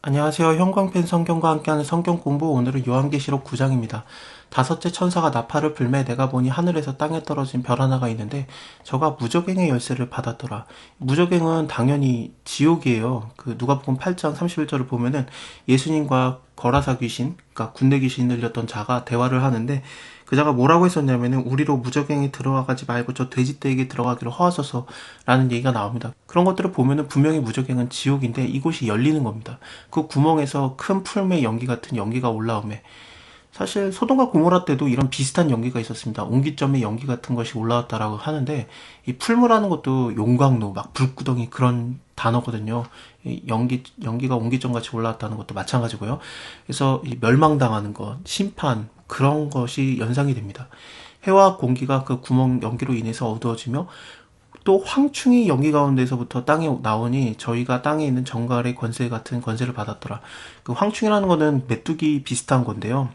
안녕하세요. 형광펜 성경과 함께하는 성경 공부. 오늘은 요한계시록 9장입니다. 다섯째 천사가 나팔을 불매 내가 보니 하늘에서 땅에 떨어진 별 하나가 있는데 저가 무저갱의 열쇠를 받았더라. 무저갱은 당연히 지옥이에요. 그 누가복음 8장 31절을 보면은 예수님과 거라사 귀신, 그러니까 군대 귀신을 들렸던 자가 대화를 하는데 그 자가 뭐라고 했었냐면은 우리로 무저갱에 들어가지 말고 저 돼지떼에게 들어가기를 허하소서라는 얘기가 나옵니다. 그런 것들을 보면은 분명히 무저갱은 지옥인데 이곳이 열리는 겁니다. 그 구멍에서 큰 풀매 연기 같은 연기가 올라오매 사실 소돔과 고모라 때도 이런 비슷한 연기가 있었습니다. 옹기점의 연기 같은 것이 올라왔다라고 하는데 이 풀무라는 것도 용광로, 막 불구덩이 그런 단어거든요. 이 연기가 옹기점 같이 올라왔다는 것도 마찬가지고요. 그래서 이 멸망당하는 것, 심판 그런 것이 연상이 됩니다. 해와 공기가 그 구멍 연기로 인해서 어두워지며 또 황충이 연기 가운데서부터 땅에 나오니 저희가 땅에 있는 정갈의 권세 같은 권세를 받았더라. 그 황충이라는 거는 메뚜기 비슷한 건데요.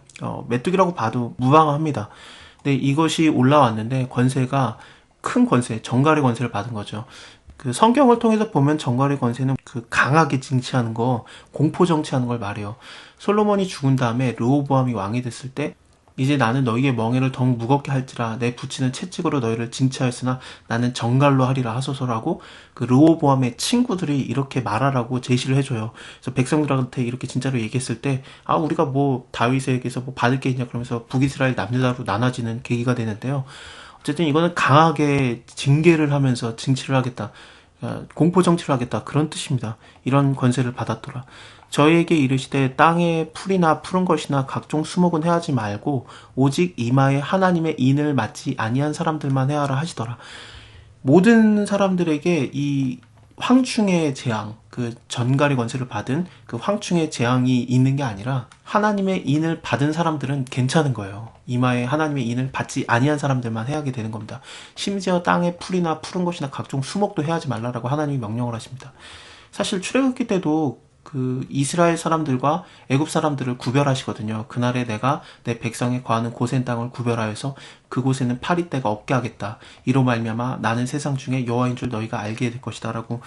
메뚜기라고 봐도 무방합니다. 근데 이것이 올라왔는데 권세가 큰 권세, 정갈의 권세를 받은 거죠. 그 성경을 통해서 보면 정갈의 권세는 그 강하게 징치하는 거, 공포 정치하는 걸 말해요. 솔로몬이 죽은 다음에 르호보암이 왕이 됐을 때 이제 나는 너희의 멍에를 더욱 무겁게 할지라 내 붙이는 채찍으로 너희를 징치하였으나 나는 정갈로 하리라 하소서라고 그 르호보암의 친구들이 이렇게 말하라고 제시를 해줘요. 그래서 백성들한테 이렇게 진짜로 얘기했을 때 우리가 뭐 다윗에게서 뭐 받을 게 있냐 그러면서 북이스라엘 남유다로 나눠지는 계기가 되는데요. 어쨌든 이거는 강하게 징계를 하면서 징치를 하겠다. 공포 정치를 하겠다. 그런 뜻입니다. 이런 권세를 받았더라. 저희에게 이르시되 땅에 풀이나 푸른 것이나 각종 수목은 해하지 말고 오직 이마에 하나님의 인을 맞지 아니한 사람들만 해하라 하시더라. 모든 사람들에게 이 황충의 재앙, 그 전갈의 권세를 받은 그 황충의 재앙이 있는 게 아니라 하나님의 인을 받은 사람들은 괜찮은 거예요. 이마에 하나님의 인을 받지 아니한 사람들만 해하게 되는 겁니다. 심지어 땅에 풀이나 푸른 것이나 각종 수목도 해하지 말라라고 하나님이 명령을 하십니다. 사실 출애굽기 때도 그 이스라엘 사람들과 애굽 사람들을 구별하시거든요. 그날에 내가 내 백성에 거하는 고센 땅을 구별하여서 그곳에는 파리떼가 없게 하겠다. 이로 말미암아 나는 세상 중에 여호와인 줄 너희가 알게 될 것이다라고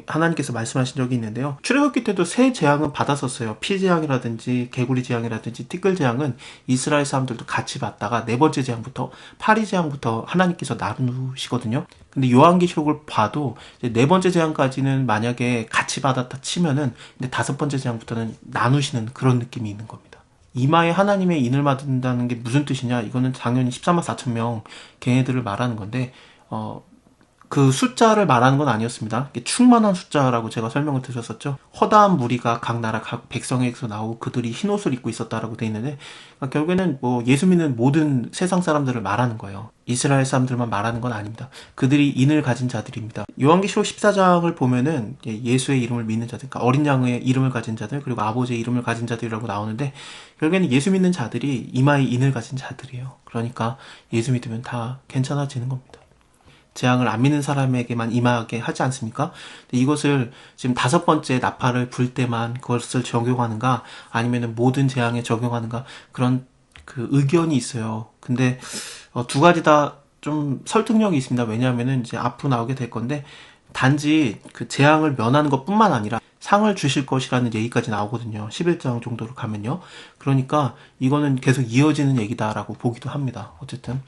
하나님께서 말씀하신 적이 있는데요. 출애굽기 때도 세 재앙은 받았었어요. 피 재앙이라든지 개구리 재앙이라든지 티끌 재앙은 이스라엘 사람들도 같이 받다가 네 번째 재앙부터 파리 재앙부터 하나님께서 나누시거든요. 근데 요한계시록을 봐도 이제 네 번째 재앙까지는 만약에 같이 받았다 치면은 근데 다섯 번째 재앙부터는 나누시는 그런 느낌이 있는 겁니다. 이마에 하나님의 인을 받는다는 게 무슨 뜻이냐? 이거는 당연히 14만 4천 명 걔네들을 말하는 건데 그 숫자를 말하는 건 아니었습니다. 충만한 숫자라고 제가 설명을 드렸었죠. 허다한 무리가 각 나라 각 백성에게서 나오고 그들이 흰 옷을 입고 있었다라고 돼 있는데 결국에는 뭐 예수 믿는 모든 세상 사람들을 말하는 거예요. 이스라엘 사람들만 말하는 건 아닙니다. 그들이 인을 가진 자들입니다. 요한계시록 14장을 보면은 예수의 이름을 믿는 자들, 그러니까 어린 양의 이름을 가진 자들, 그리고 아버지의 이름을 가진 자들이라고 나오는데 결국에는 예수 믿는 자들이 이마에 인을 가진 자들이에요. 그러니까 예수 믿으면 다 괜찮아지는 겁니다. 재앙을 안 믿는 사람에게만 임하게 하지 않습니까? 이것을 지금 다섯 번째 나팔을 불 때만 그것을 적용하는가 아니면은 모든 재앙에 적용하는가 그런 그 의견이 있어요. 근데 두 가지 다 좀 설득력이 있습니다. 왜냐하면은 이제 앞으로 나오게 될 건데 단지 그 재앙을 면하는 것뿐만 아니라 상을 주실 것이라는 얘기까지 나오거든요. 11장 정도로 가면요. 그러니까 이거는 계속 이어지는 얘기다라고 보기도 합니다. 어쨌든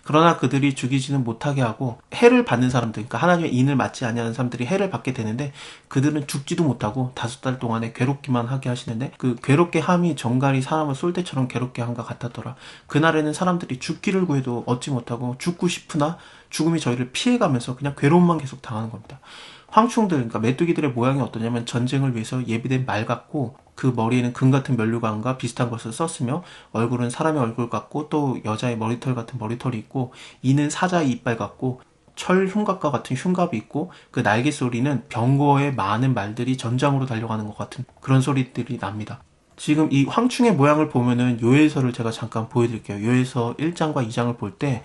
그러나 그들이 죽이지는 못하게 하고 해를 받는 사람들, 그러니까 하나님의 인을 맞지 아니하는 사람들이 해를 받게 되는데 그들은 죽지도 못하고 5달 동안에 괴롭기만 하게 하시는데 그 괴롭게 함이 정갈이 사람을 쏠 때처럼 괴롭게 함과 같았더라. 그날에는 사람들이 죽기를 구해도 얻지 못하고 죽고 싶으나 죽음이 저희를 피해가면서 그냥 괴로움만 계속 당하는 겁니다. 황충들, 그러니까 메뚜기들의 모양이 어떠냐면 전쟁을 위해서 예비된 말 같고 그 머리에는 금 같은 면류관과 비슷한 것을 썼으며 얼굴은 사람의 얼굴 같고 또 여자의 머리털 같은 머리털이 있고 이는 사자의 이빨 같고 철 흉갑과 같은 흉갑이 있고 그 날개 소리는 병거의 많은 말들이 전장으로 달려가는 것 같은 그런 소리들이 납니다. 지금 이 황충의 모양을 보면은 요엘서를 제가 잠깐 보여드릴게요. 요엘서 1장과 2장을 볼 때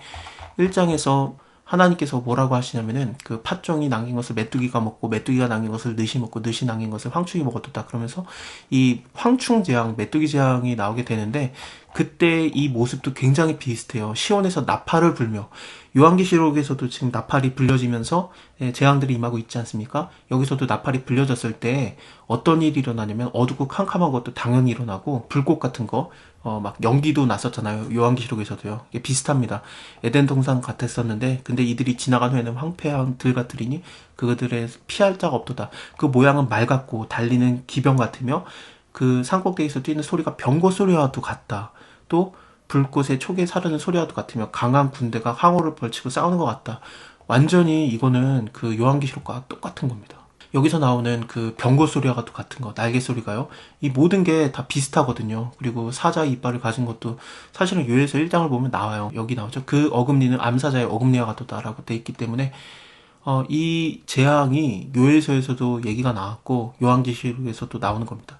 1장에서 하나님께서 뭐라고 하시냐면은 그 팥종이 남긴 것을 메뚜기가 먹고 메뚜기가 남긴 것을 느시 먹고 느시 남긴 것을 황충이 먹었다 그러면서 이 황충 재앙, 메뚜기 재앙이 나오게 되는데 그때 이 모습도 굉장히 비슷해요. 시온에서 나팔을 불며, 요한계시록에서도 지금 나팔이 불려지면서 재앙들이 임하고 있지 않습니까? 여기서도 나팔이 불려졌을 때 어떤 일이 일어나냐면 어둡고 캄캄한 것도 당연히 일어나고, 불꽃 같은 거, 막 연기도 났었잖아요. 요한계시록에서도요. 이게 비슷합니다. 에덴 동산 같았었는데, 근데 이들이 지나간 후에는 황폐한 들 같으리니 그들의 피할 자가 없도다. 그 모양은 말 같고 달리는 기병 같으며 그 산꼭대기에서 뛰는 소리가 병거 소리와도 같다. 또 불꽃에 촉에 사르는 소리와도 같으며 강한 군대가 항우를 벌치고 싸우는 것 같다. 완전히 이거는 그 요한계시록과 똑같은 겁니다. 여기서 나오는 그 병거 소리와 같은 거, 날개 소리가요. 이 모든 게 다 비슷하거든요. 그리고 사자의 이빨을 가진 것도 사실은 요엘서 1장을 보면 나와요. 여기 나오죠. 그 어금니는 암사자의 어금니와 같다라고 돼 있기 때문에 이 재앙이 요엘서에서도 얘기가 나왔고 요한계시록에서도 나오는 겁니다.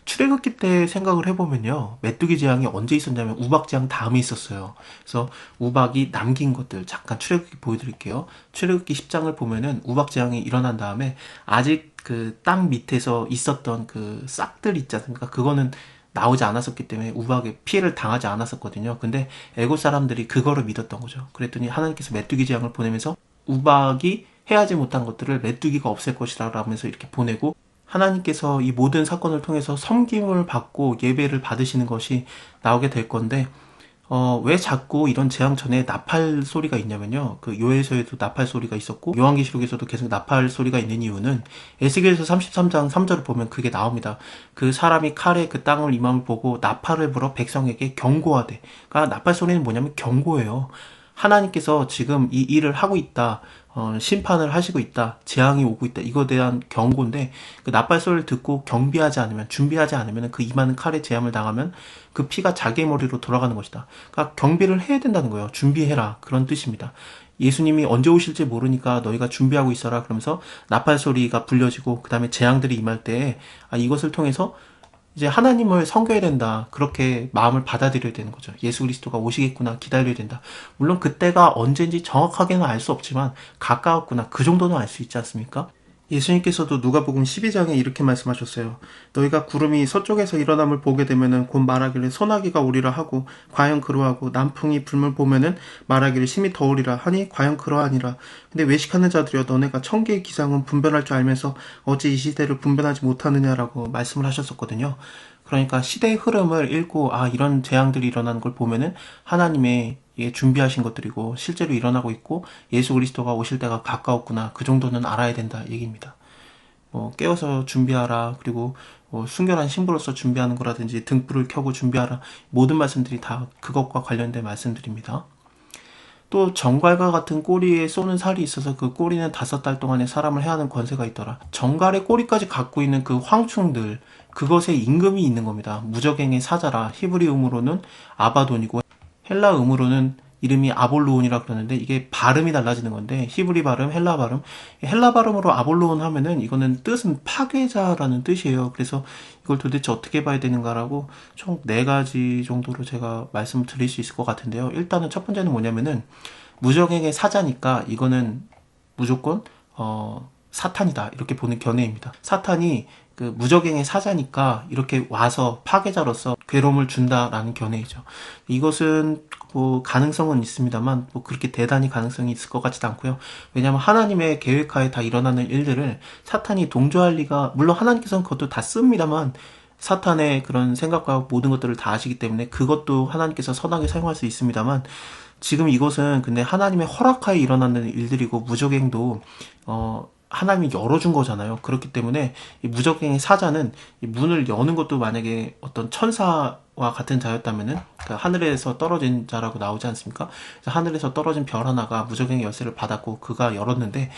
출애굽기 때 생각을 해보면요, 메뚜기 재앙이 언제 있었냐면 우박 재앙 다음에 있었어요. 그래서 우박이 남긴 것들 잠깐 출애굽기 보여드릴게요. 출애굽기 10장을 보면은 우박 재앙이 일어난 다음에 아직 그 땅 밑에서 있었던 그 싹들 있지 않습니까? 그거는 나오지 않았었기 때문에 우박에 피해를 당하지 않았었거든요. 근데 애굽 사람들이 그거를 믿었던 거죠. 그랬더니 하나님께서 메뚜기 재앙을 보내면서 우박이 해하지 못한 것들을 메뚜기가 없앨 것이라 라면서 이렇게 보내고, 하나님께서 이 모든 사건을 통해서 섬김을 받고 예배를 받으시는 것이 나오게 될 건데, 왜 자꾸 이런 재앙 전에 나팔 소리가 있냐면요. 그 요엘서에도 나팔 소리가 있었고 요한계시록에서도 계속 나팔 소리가 있는 이유는 에스겔서 33장 3절을 보면 그게 나옵니다. 그 사람이 칼에 그 땅을 임함을 보고 나팔을 불어 백성에게 경고하되. 그러니까 나팔 소리는 뭐냐면 경고예요. 하나님께서 지금 이 일을 하고 있다. 심판을 하시고 있다. 재앙이 오고 있다. 이거에 대한 경고인데, 그 나팔 소리를 듣고 경비하지 않으면, 준비하지 않으면 그 임하는 칼에 재앙을 당하면 그 피가 자기의 머리로 돌아가는 것이다. 그러니까 경비를 해야 된다는 거예요. 준비해라. 그런 뜻입니다. 예수님이 언제 오실지 모르니까 너희가 준비하고 있어라. 그러면서 나팔 소리가 불려지고 그 다음에 재앙들이 임할 때 이것을 통해서 이제 하나님을 섬겨야 된다. 그렇게 마음을 받아들여야 되는 거죠. 예수 그리스도가 오시겠구나. 기다려야 된다. 물론 그때가 언제인지 정확하게는 알 수 없지만 가까웠구나. 그 정도는 알 수 있지 않습니까? 예수님께서도 누가복음 12장에 이렇게 말씀하셨어요. 너희가 구름이 서쪽에서 일어남을 보게 되면은 곧 말하기를 소나기가 오리라 하고 과연 그러하고 남풍이 불물 보면은 말하기를 심히 더우리라 하니 과연 그러하니라. 근데 외식하는 자들이여 너네가 천 개의 기상은 분별할 줄 알면서 어찌 이 시대를 분별하지 못하느냐라고 말씀을 하셨었거든요. 그러니까 시대의 흐름을 읽고 이런 재앙들이 일어나는 걸 보면은 하나님의 준비하신 것들이고 실제로 일어나고 있고 예수 그리스도가 오실 때가 가까웠구나. 그 정도는 알아야 된다 얘기입니다. 깨워서 준비하라. 그리고 순결한 신부로서 준비하는 거라든지 등불을 켜고 준비하라. 모든 말씀들이 다 그것과 관련된 말씀들입니다. 또 정갈과 같은 꼬리에 쏘는 살이 있어서 그 꼬리는 5달 동안에 사람을 해하는 권세가 있더라. 정갈의 꼬리까지 갖고 있는 그 황충들, 그것에 임금이 있는 겁니다. 무적행의 사자라. 히브리음으로는 아바돈이고 헬라음으로는 이름이 아볼로온이라 그러는데 이게 발음이 달라지는 건데 히브리 발음, 헬라 발음. 헬라 발음으로 아볼로온 하면은 이거는 뜻은 파괴자라는 뜻이에요. 그래서 이걸 도대체 어떻게 봐야 되는가라고 총 4가지 정도로 제가 말씀을 드릴 수 있을 것 같은데요. 일단은 첫 번째는 뭐냐면은 무적행의 사자니까 이거는 무조건 사탄이다 이렇게 보는 견해입니다. 사탄이 그 무적행의 사자니까 이렇게 와서 파괴자로서 괴로움을 준다라는 견해이죠. 이것은 가능성은 있습니다만 그렇게 대단히 가능성이 있을 것 같지도 않고요. 왜냐하면 하나님의 계획하에 다 일어나는 일들을 사탄이 동조할 리가, 물론 하나님께서는 그것도 다 씁니다만 사탄의 그런 생각과 모든 것들을 다 아시기 때문에 그것도 하나님께서 선하게 사용할 수 있습니다만, 지금 이것은 근데 하나님의 허락하에 일어나는 일들이고 무적행도 하나님이 열어준 거잖아요. 그렇기 때문에 이 무적행의 사자는 이 문을 여는 것도 만약에 어떤 천사와 같은 자였다면은 그 하늘에서 떨어진 자라고 나오지 않습니까? 하늘에서 떨어진 별 하나가 무적행의 열쇠를 받았고 그가 열었는데,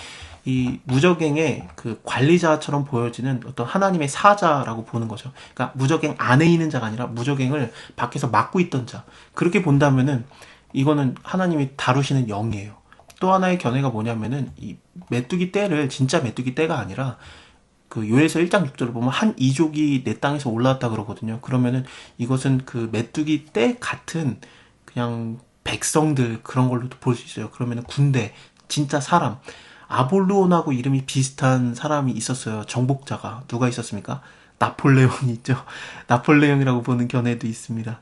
이 무적행의 그 관리자처럼 보여지는 어떤 하나님의 사자라고 보는 거죠. 그러니까 무적행 안에 있는 자가 아니라 무적행을 밖에서 막고 있던 자. 그렇게 본다면은 이거는 하나님이 다루시는 영이에요. 또 하나의 견해가 뭐냐면은 이 메뚜기 떼를 진짜 메뚜기 떼가 아니라 그 요엘서 1장 6절을 보면 한 이족이 내 땅에서 올라왔다 그러거든요. 그러면은 이것은 그 메뚜기 떼 같은 그냥 백성들 그런 걸로도 볼 수 있어요. 그러면은 군대, 진짜 사람, 아볼루온하고 이름이 비슷한 사람이 있었어요. 정복자가. 누가 있었습니까? 나폴레옹이 있죠. 나폴레옹이라고 보는 견해도 있습니다.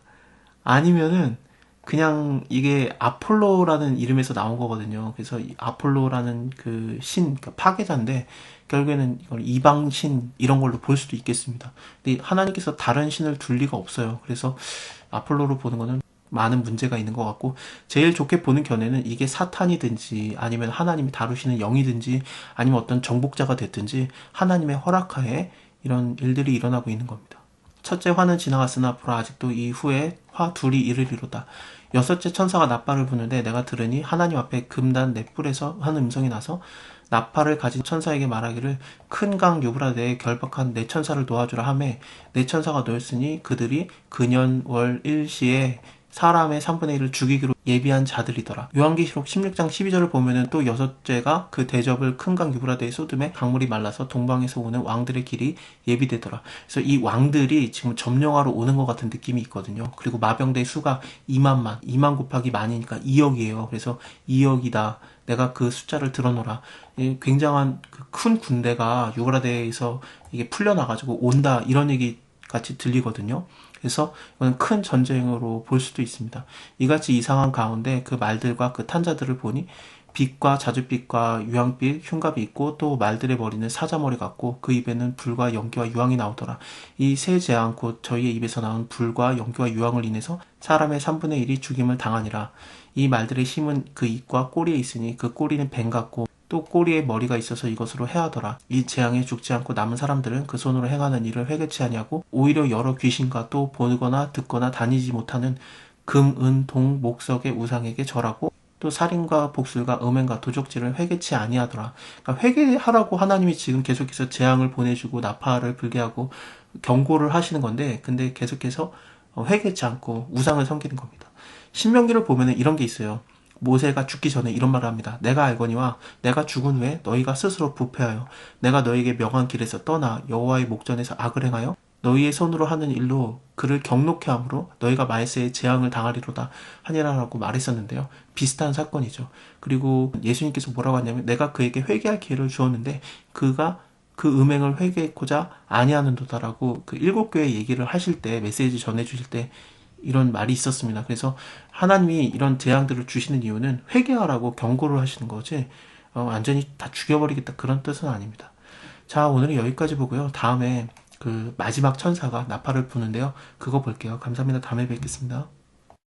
아니면은 그냥 이게 아폴로라는 이름에서 나온 거거든요. 그래서 이 아폴로라는 그 신, 그러니까 파괴자인데 결국에는 이걸 이방신 이런 걸로 볼 수도 있겠습니다. 근데 하나님께서 다른 신을 둘 리가 없어요. 그래서 아폴로로 보는 거는 많은 문제가 있는 것 같고, 제일 좋게 보는 견해는 이게 사탄이든지 아니면 하나님이 다루시는 영이든지 아니면 어떤 정복자가 됐든지 하나님의 허락하에 이런 일들이 일어나고 있는 겁니다. 첫째 화는 지나갔으나 보라 아직도 이 후에 화 둘이 이르리로다. 여섯째 천사가 나팔을 부는데 내가 들으니 하나님 앞에 금단 네 뿔에서 하는 음성이 나서 나팔을 가진 천사에게 말하기를 큰 강 유브라데에 결박한 네 천사를 놓아주라 하매 네 천사가 놓였으니 그들이 근년 월 일시에 사람의 3분의 1을 죽이기로 예비한 자들이더라. 요한계시록 16장 12절을 보면은 또 여섯째가 그 대접을 큰 강 유브라데에 쏟음에 강물이 말라서 동방에서 오는 왕들의 길이 예비되더라. 그래서 이 왕들이 지금 점령하러 오는 것 같은 느낌이 있거든요. 그리고 마병대의 수가 2만 곱하기 만이니까 2억이에요. 그래서 2억이다. 내가 그 숫자를 들어놓으라. 굉장한 그 큰 군대가 유브라데에서 이게 풀려나가지고 온다. 이런 얘기 같이 들리거든요. 그래서 이건 큰 전쟁으로 볼 수도 있습니다. 이같이 이상한 가운데 그 말들과 그 탄자들을 보니 빛과 자줏빛과 유황빛 흉갑이 있고 또 말들의 머리는 사자머리 같고 그 입에는 불과 연기와 유황이 나오더라. 이 세 재앙 곧 저희의 입에서 나온 불과 연기와 유황을 인해서 사람의 3분의 1이 죽임을 당하니라. 이 말들의 힘은 그 입과 꼬리에 있으니 그 꼬리는 뱀 같고 또 꼬리에 머리가 있어서 이것으로 해하더라. 이 재앙에 죽지 않고 남은 사람들은 그 손으로 행하는 일을 회개치 아니하고 오히려 여러 귀신과 또 보거나 듣거나 다니지 못하는 금, 은, 동, 목석의 우상에게 절하고 또 살인과 복술과 음행과 도적질을 회개치 아니하더라. 그러니까 회개하라고 하나님이 지금 계속해서 재앙을 보내주고 나팔을 불게 하고 경고를 하시는 건데, 근데 계속해서 회개치 않고 우상을 섬기는 겁니다. 신명기를 보면은 이런 게 있어요. 모세가 죽기 전에 이런 말을 합니다. 내가 알거니와 내가 죽은 후에 너희가 스스로 부패하여 내가 너희에게 명한 길에서 떠나 여호와의 목전에서 악을 행하여 너희의 손으로 하는 일로 그를 경록케 함으로 너희가 말세에 재앙을 당하리로다 하니라라고 말했었는데요. 비슷한 사건이죠. 그리고 예수님께서 뭐라고 하냐면 내가 그에게 회개할 기회를 주었는데 그가 그 음행을 회개했고자 아니하는도다라고 그 일곱 교회 얘기를 하실 때 메시지 전해주실 때 이런 말이 있었습니다. 그래서 하나님이 이런 재앙들을 주시는 이유는 회개하라고 경고를 하시는 거지 완전히 다 죽여버리겠다 그런 뜻은 아닙니다. 자, 오늘은 여기까지 보고요. 다음에 그 마지막 천사가 나팔을 부는데요. 그거 볼게요. 감사합니다. 다음에 뵙겠습니다.